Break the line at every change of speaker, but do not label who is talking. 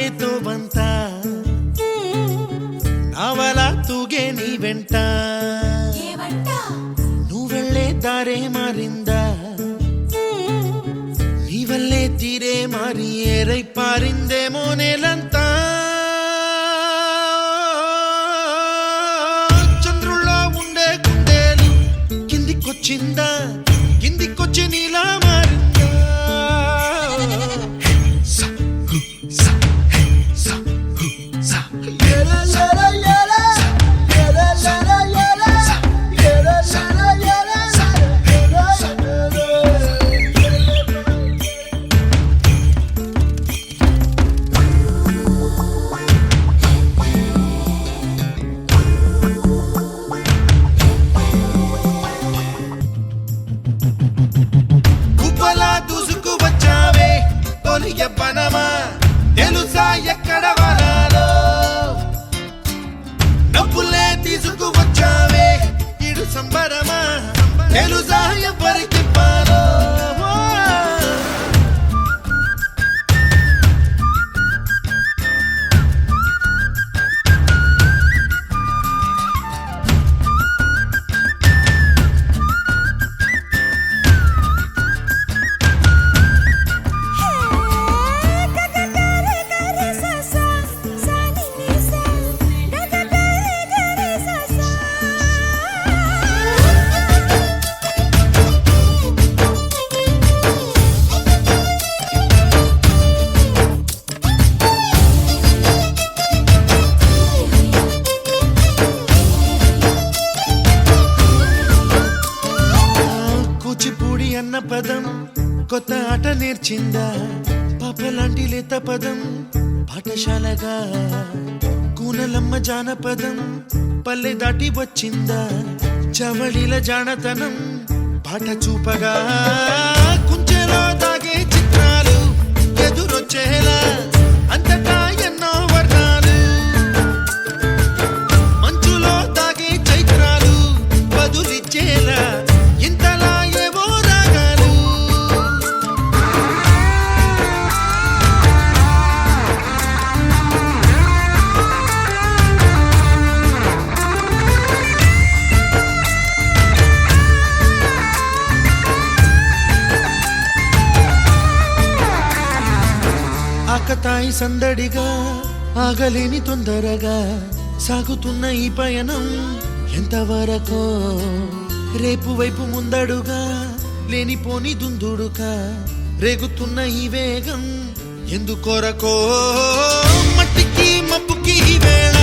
ಸಾಗೇತೋ ಬಂತ ನಾವಲ ತೂಗೆ ನೀ వెంట నువ్వెళ్ళే దారే మారిందా నీ వల్లే తీరే మారి ఏరై పారిందేమో నేలంతా చంద్రుల్లో ఉండే గుండెలు కిందికొచ్చిందా కిందికొచ్చి నీలా మారిందా పనమా తెలుసా ఎక్కడ వరాలో డబ్బులే తీసుకువచ్చావే ఇడు సంబరమా తెలుసా ఎవరికి పాలో అన్న పదం కొత్త ఆట నేర్చిందా పాపలాంటి లేత పదం పాఠశాలగా కూనలమ్మ జానపదం పల్లె దాటి వచ్చిందా చవళిల జానతనం పాట చూపగా కుంచెలో దాగే చిత్రాలు ఎదురొచ్చేలా అంతటా ఎన్నో వర్ణాలు మంచులో దాగే చైత్రాలు బదులిచ్చేలా ఇంతలా ఆకతాయి సందడిగా ఆగలేని తొందరగా సాగుతున్న ఈ పయనం ఎంతవరకో రేపు వైపు ముందడుగా లేనిపోని దుందుడుగా రేగుతున్న ఈ వేగం ఎందుకొరకో మట్టికి మబ్బుకి వేళ